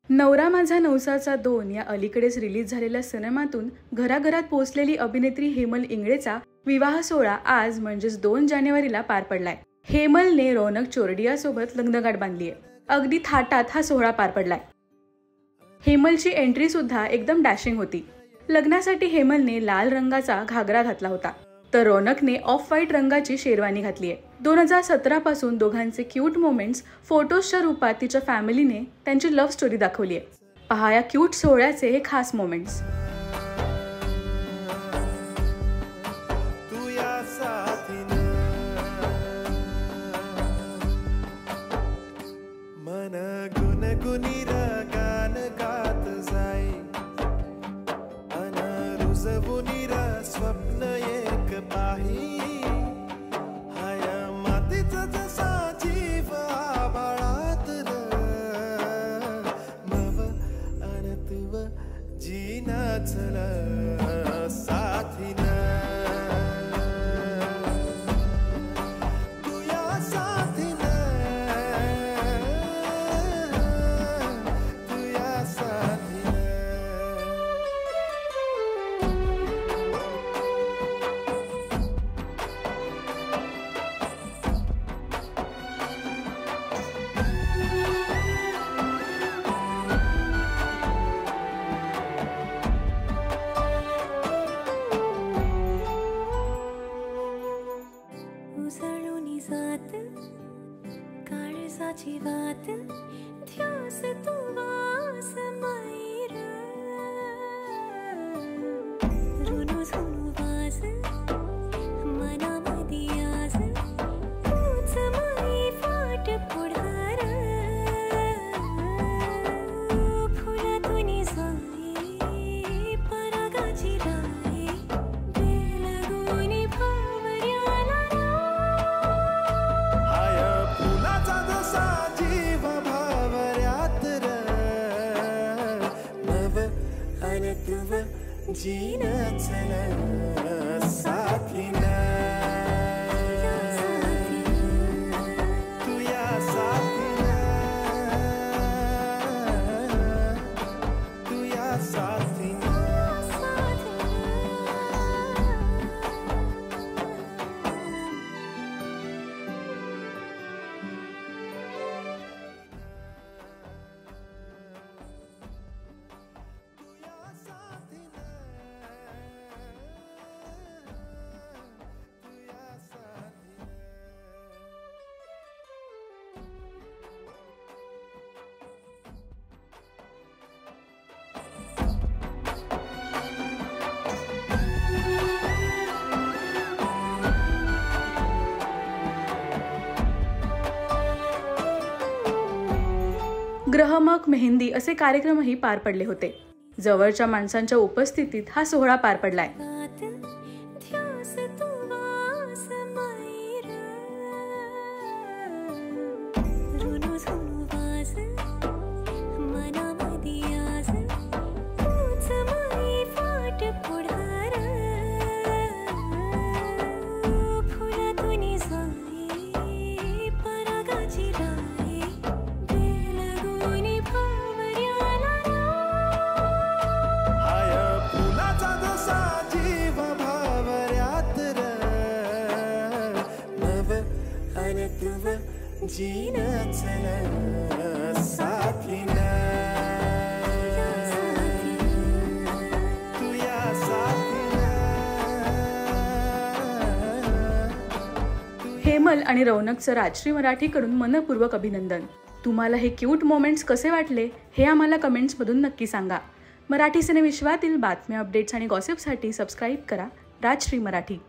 नवरा माझा नवसाचा 2 या अलीकडेच रिलीज झालेल्या सिनेमातून घराघरात पोहोचलेली अभिनेत्री हेमल इंगळेचा विवाह सोहळा आज म्हणजेच 2 जानेवारीला पार पडलाय। हेमलने रौनक चोरडिया सोबत लग्नगाठ बांधली आहे। अगदी थाटात हा सोहळा पार पडलाय। हेमलची एंट्री सुद्धा एकदम डॅशिंग होती। लग्नासाठी हेमलने लाल रंगाचा घागरा घातला होता, तर रौनकने ऑफ व्हाईट रंगाची शेरवानी घातली आहे। 2017 पासून दोघांचे क्यूट मोमेंट्स फोटोजच्या रूपात तिच्या फॅमिलीने त्यांची लव्ह स्टोरी दाखवली आहे। पहा या क्यूट सोहळ्याचे हे खास मोमेंट्स। स्वप्न एक पाही हाया मातीचा जसा जीव आभाळात मव अनतव जीनाचल साथीन तुया साथीन तुया साथीन। उजळूनी जात काळजाची वात ध्यास तू वास मैर रुनू झुनू वास मनामधी आज तूच माई फाट पुढार फुलातूनी जाई परागाची राई बेलगुनी भावर्याला तुव जीनाचल साथीन तुया साथीन तुया साथीन। ग्रहमक, मेहंदी असे कार्यक्रमही पार पडले होते। जवळच्या माणसांच्या उपस्थितीत हा सोहळा पार पडलाय। जीनाचल साथीन तुया साथीन। हेमल आणि रौनकचं राजश्री मराठीकडून मनपूर्वक अभिनंदन। तुम्हाला हे क्यूट मोमेंट्स कसे वाटले हे आम्हाला कमेंट्समधून नक्की सांगा। मराठी सिनेविश्वातील बातम्या, अपडेट्स आणि गॉसिपसाठी सबस्क्राईब करा राजश्री मराठी।